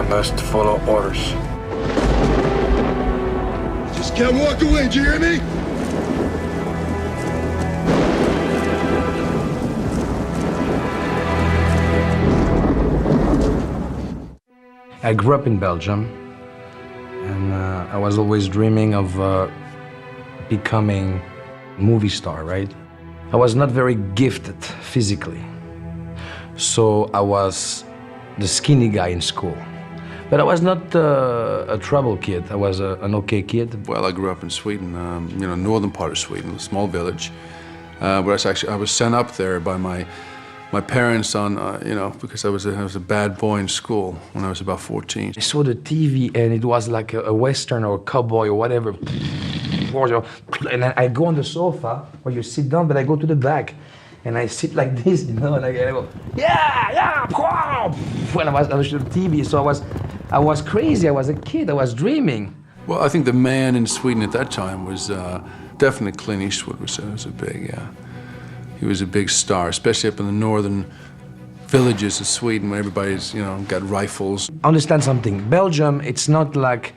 must follow orders. Just can't walk away, do you hear me? I grew up in Belgium, and I was always dreaming of becoming a movie star, right? I was not very gifted physically, so I was the skinny guy in school. But I was not a trouble kid. I was an okay kid. Well, I grew up in Sweden, you know, northern part of Sweden, a small village. But I was sent up there by my parents on, you know, because I was a bad boy in school when I was about 14. I saw the TV and it was like a Western or a cowboy or whatever. And then I go on the sofa where you sit down, but I go to the back and I sit like this, you know, and I go, yeah, when I was on the TV. So I was crazy. I was a kid. I was dreaming. Well, I think the man in Sweden at that time was definitely Clint Eastwood was a big, he was a big star, especially up in the northern villages of Sweden where everybody's, you know, got rifles. Understand something, Belgium, it's not like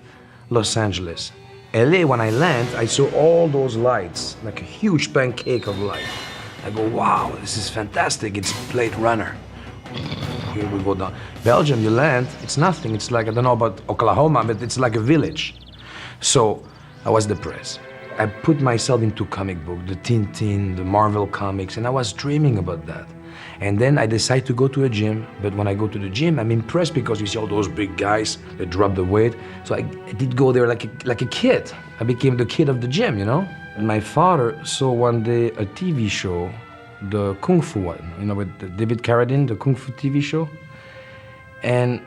Los Angeles. LA, when I land, I saw all those lights, like a huge pancake of light. I go, wow, this is fantastic, it's Blade Runner. Here we go down. Belgium, you land, it's nothing. It's like, I don't know about Oklahoma, but it's like a village. So I was depressed. I put myself into comic book, the Tintin, the Marvel comics, and I was dreaming about that. And then I decided to go to a gym, but when I go to the gym, I'm impressed because you see all those big guys that drop the weight. So I did go there like a kid. I became the kid of the gym, you know? And my father saw one day a TV show, the Kung Fu one, you know, with David Carradine, the Kung Fu TV show. And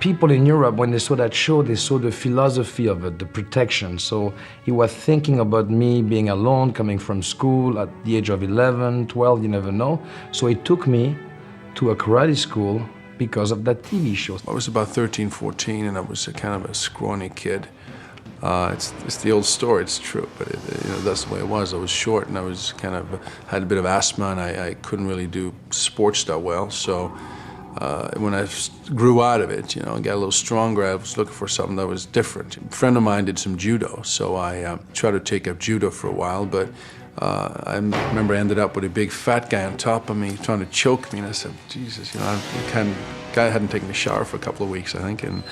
people in Europe, when they saw that show, they saw the philosophy of it, the protection. So he was thinking about me being alone, coming from school at the age of 11, 12, you never know. So he took me to a karate school because of that TV show. I was about 13, 14, and I was a kind of a scrawny kid. It's the old story, it's true, but you know, that's the way it was. I was short and I was kind of, had a bit of asthma and I couldn't really do sports that well. So when I grew out of it, you know, and got a little stronger, I was looking for something that was different. A friend of mine did some judo, so I tried to take up judo for a while, but I remember I ended up with a big fat guy on top of me trying to choke me, and I said, Jesus, you know, guy hadn't taken a shower for a couple of weeks, I think, and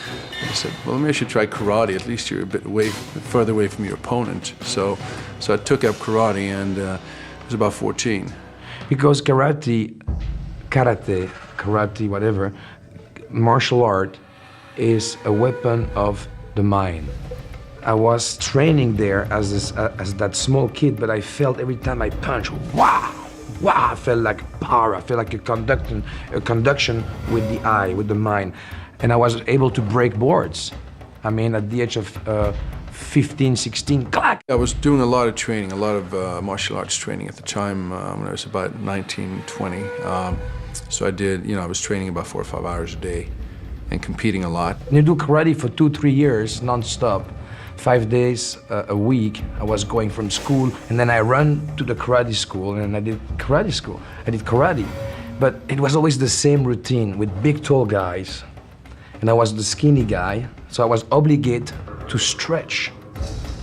I said, well, maybe I should try karate. At least you're a bit further away from your opponent. So I took up karate, and I was about 14. Because karate, whatever, martial art is a weapon of the mind. I was training there as that small kid, but I felt every time I punch, wow, I felt like power. I felt like a conduction with the eye, with the mind. And I was able to break boards. I mean, at the age of 15, 16, clack. I was doing a lot of training, a lot of martial arts training at the time when I was about 19, 20. So I did, you know, I was training about 4 or 5 hours a day and competing a lot. And you do karate for 2-3 years, non-stop. 5 days a week. I was going from school, and then I ran to the karate school, and I did karate school. I did karate, but it was always the same routine with big, tall guys, and I was the skinny guy, so I was obligated to stretch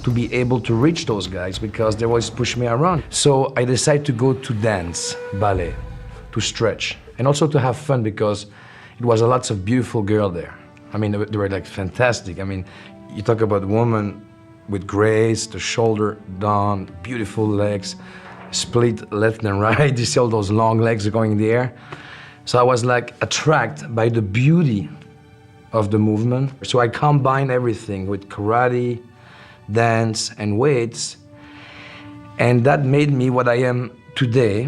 to be able to reach those guys because they always push me around. So I decided to go to dance, ballet, to stretch, and also to have fun because it was lots of beautiful girls there. I mean, they were like fantastic. I mean, you talk about a woman with grace, the shoulder down, beautiful legs, split left and right. You see all those long legs going in the air. So I was like attracted by the beauty of the movement. So I combined everything with karate, dance, and weights. And that made me what I am today.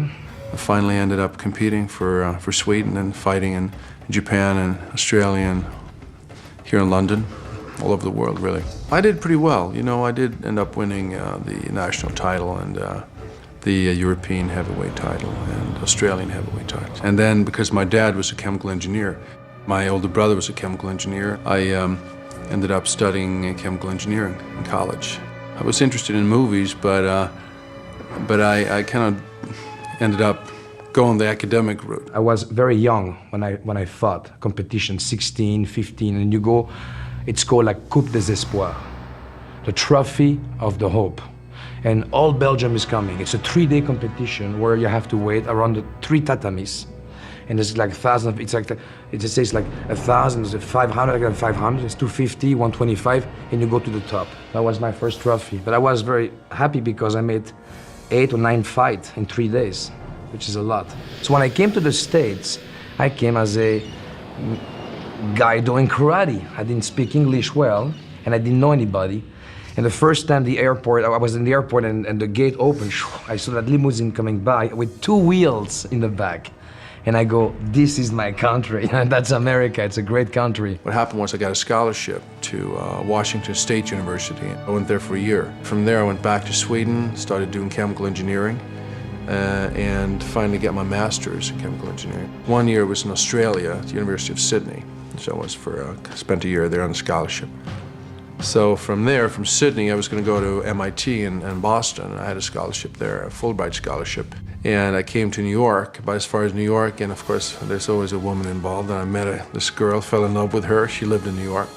I finally ended up competing for Sweden and fighting in Japan and Australia and here in London. All over the world, really. I did pretty well. You know, I did end up winning the national title and the European heavyweight title and Australian heavyweight title. And then, because my dad was a chemical engineer, my older brother was a chemical engineer, I ended up studying chemical engineering in college. I was interested in movies, but I kind of ended up going the academic route. I was very young when I fought competition, 16, 15, and you go, it's called like Coupe des Espoirs, the trophy of the hope. And all Belgium is coming. It's a 3-day competition where you have to wait around the 3 tatamis. And there's like thousands, it says like 1,000, there's 500, 500, it's 250, 125, and you go to the top. That was my first trophy. But I was very happy because I made 8 or 9 fights in 3 days, which is a lot. So when I came to the States, I came as a guy doing karate. I didn't speak English well, and I didn't know anybody. And the first time I was in the airport and the gate opened, I saw that limousine coming by with 2 wheels in the back. And I go, this is my country. That's America, it's a great country. What happened was I got a scholarship to Washington State University. I went there for a year. From there I went back to Sweden, started doing chemical engineering, and finally got my master's in chemical engineering. 1 year was in Australia at the University of Sydney. So I was spent a year there on a scholarship. So from there, from Sydney, I was going to go to MIT in Boston. I had a scholarship there, a Fulbright scholarship. And I came to New York, about as far as New York, and of course, there's always a woman involved. And I met this girl, fell in love with her. She lived in New York.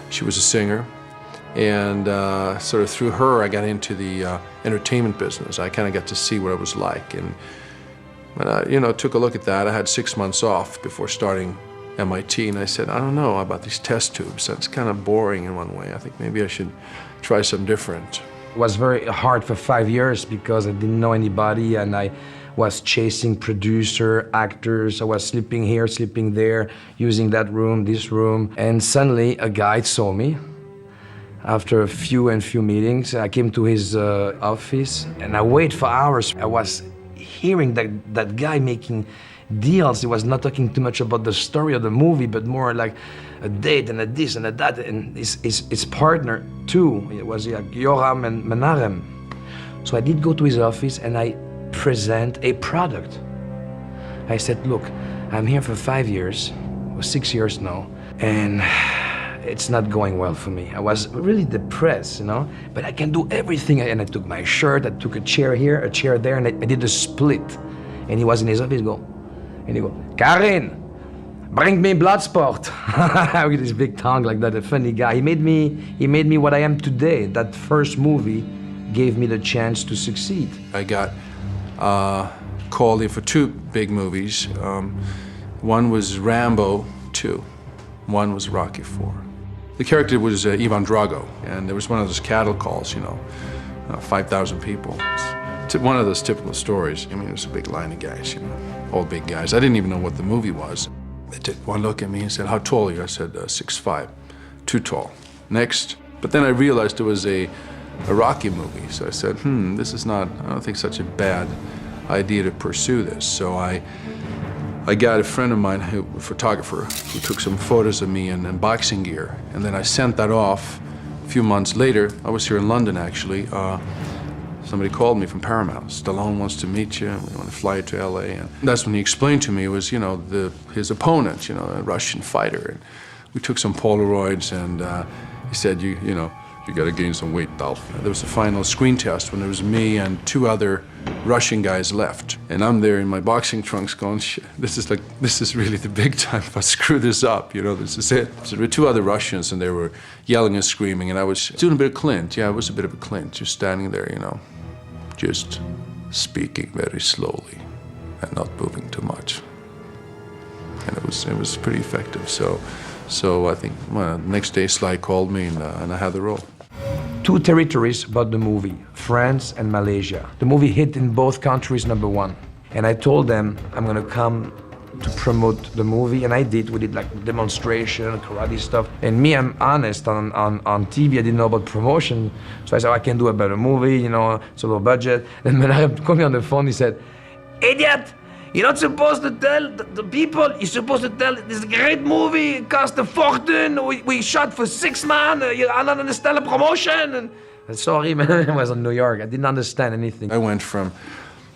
She was a singer. And sort of through her, I got into the entertainment business. I kind of got to see what it was like. And when I, took a look at that, I had 6 months off before starting MIT, and I said, I don't know about these test tubes. That's kind of boring in one way. I think maybe I should try something different. It was very hard for 5 years because I didn't know anybody, and I was chasing producer, actors. I was sleeping here, sleeping there, using that room, this room. And suddenly a guy saw me. After a few meetings, I came to his office, and I waited for hours. I was hearing that guy making deals. He was not talking too much about the story of the movie, but more like a date and a this and a that. And his partner too, it was like Yoram and Menarem. So I did go to his office and I present a product. I said, look, I'm here for 5 years, or 6 years now, and it's not going well for me. I was really depressed, but I can do everything. And I took my shirt, I took a chair here, a chair there, and I did a split. And he was in his office, and he go, Karin, bring me Bloodsport. With his big tongue like that, a funny guy. He made me what I am today. That first movie gave me the chance to succeed. I got called in for 2 big movies. One was Rambo 2, one was Rocky 4. The character was Ivan Drago, and there was one of those cattle calls, 5,000 people. It's one of those typical stories. I mean, it was a big line of guys, all big guys. I didn't even know what the movie was. They took one look at me and said, how tall are you? I said, 6'5", too tall. Next. But then I realized it was a Rocky movie. So I said, this is not, I don't think such a bad idea to pursue this. So I got a friend of mine, a photographer, who took some photos of me in boxing gear. And then I sent that off. A few months later, I was here in London actually, somebody called me from Paramount. Stallone wants to meet you. We want to fly you to LA. And that's when he explained to me was, his opponent, a Russian fighter. And we took some Polaroids, and he said, you got to gain some weight, Dolph. There was a final screen test when there was me and 2 other Russian guys left. And I'm there in my boxing trunks going, shit, this is really the big time. If I screw this up, this is it. So there were 2 other Russians, and they were yelling and screaming, and I was doing a bit of Clint. Yeah, it was a bit of a Clint, just standing there, just speaking very slowly and not moving too much. And it was pretty effective. So I think, the next day Sly called me, and I had the role. 2 territories about the movie, France and Malaysia. The movie hit in both countries #1. And I told them I'm gonna come to promote the movie, and I did. We did like demonstration, karate stuff. And me, I'm honest, on TV, I didn't know about promotion. So I said, I can do a better movie, it's a low budget. And when I called me on the phone, he said, idiot, you're not supposed to tell the people, you're supposed to tell this is a great movie, it cost a fortune, we shot for 6 months, I don't understand the promotion. And sorry, man, I was in New York, I didn't understand anything. I went from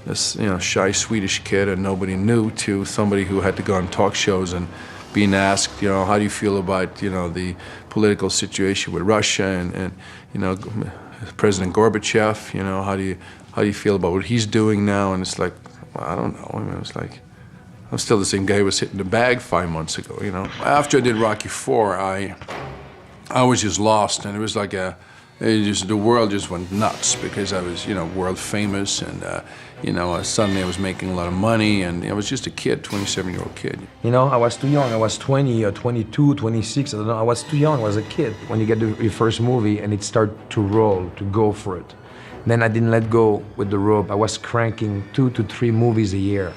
this, shy Swedish kid and nobody knew to somebody who had to go on talk shows and being asked, how do you feel about, the political situation with Russia and President Gorbachev, how do you feel about what he's doing now? And it's like, Well, I don't know. I mean, it was like, I'm still the same guy who was hitting the bag 5 months ago, you know. After I did Rocky IV, I was just lost, and it was like the world just went nuts because I was, you know, world famous, and you know, suddenly I was making a lot of money, and I was just a kid, 27-year-old kid. You know, I was too young. I was 20 or 22, 26. I don't know. I was too young. I was a kid. When you get your first movie and it started to roll, to go for it, then I didn't let go with the rope. I was cranking 2 to 3 movies a year.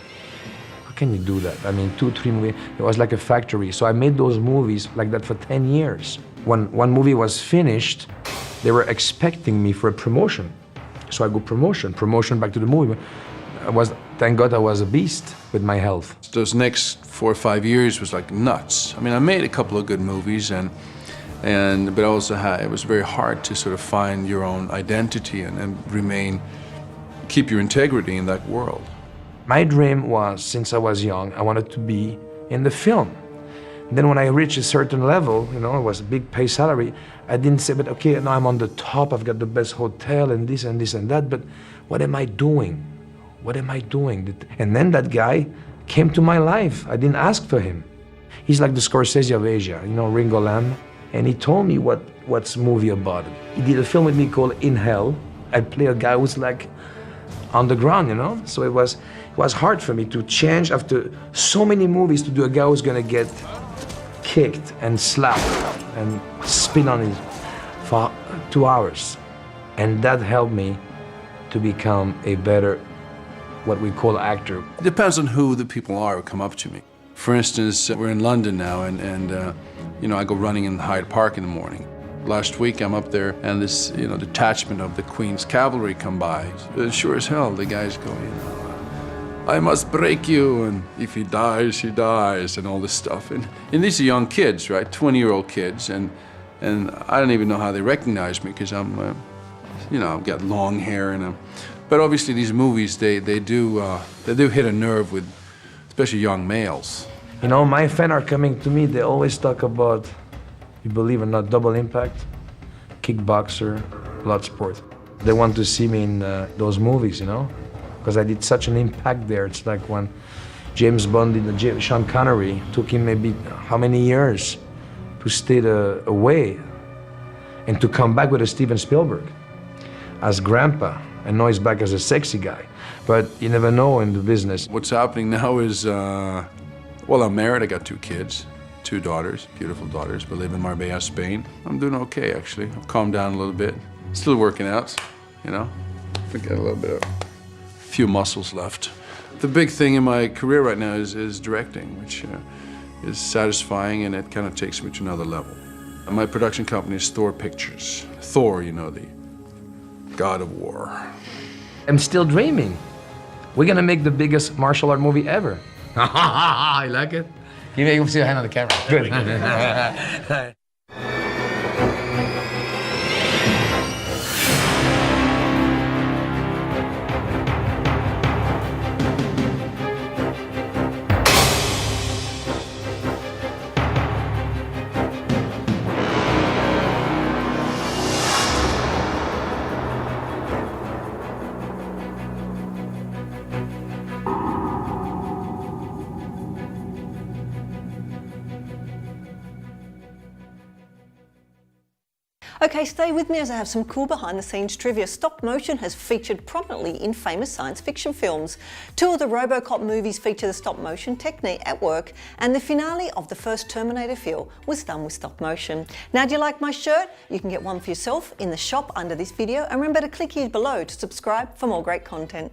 How can you do that? I mean, 2, 3 movies. It was like a factory. So I made those movies like that for 10 years. When one movie was finished, they were expecting me for a promotion. So I go promotion back to the movie. Thank God I was a beast with my health. Those next 4 or 5 years was like nuts. I mean, I made a couple of good movies, but also it was very hard to sort of find your own identity and keep your integrity in that world. My dream was, since I was young, I wanted to be in the film. Then when I reached a certain level, you know, it was a big pay salary, I didn't say, but okay, now I'm on the top, I've got the best hotel and this and this and that, but what am I doing? What am I doing? And then that guy came to my life. I didn't ask for him. He's like the Scorsese of Asia, you know, Ringo Lam. And he told me what's movie about. He did a film with me called In Hell. I play a guy who's like on the ground, you know? So it was hard for me to change after so many movies to do a guy who's gonna get kicked and slapped and spin on it for 2 hours. And that helped me to become a better, what we call actor. It depends on who the people are who come up to me. For instance, we're in London now, and you know, I go running in Hyde Park in the morning. Last week I'm up there, and this, you know, detachment of the Queen's cavalry come by. Sure as hell, the guys go, you know, I must break you, and if he dies, he dies, and all this stuff. And these are young kids, right? 20-year-old kids, and I don't even know how they recognize me because I'm, you know, I've got long hair and but obviously these movies, they do hit a nerve with, especially young males. You know, my fans are coming to me, they always talk about, you believe it or not, Double Impact, Kickboxer, Bloodsport. They want to see me in those movies, you know, because I did such an impact there. It's like when James Bond did Sean Connery, took him maybe how many years to stay away and to come back with a Steven Spielberg as Grandpa. And now he's back as a sexy guy, but you never know in the business. What's happening now is, well, I'm married, I got 2 kids, 2 daughters, beautiful daughters. We live in Marbella, Spain. I'm doing okay, actually. I've calmed down a little bit. Still working out, you know. I got a little bit of, few muscles left. The big thing in my career right now is directing, which is satisfying, and it kind of takes me to another level. My production company is Thor Pictures. Thor, you know, the God of War. I'm still dreaming. We're gonna make the biggest martial art movie ever. I like it. You may see a hand on the camera. Good. Okay, stay with me as I have some cool behind-the-scenes trivia. Stop motion has featured prominently in famous science fiction films. 2 of the RoboCop movies feature the stop motion technique at work, and the finale of the first Terminator film was done with stop motion. Now, do you like my shirt? You can get one for yourself in the shop under this video, and remember to click here below to subscribe for more great content.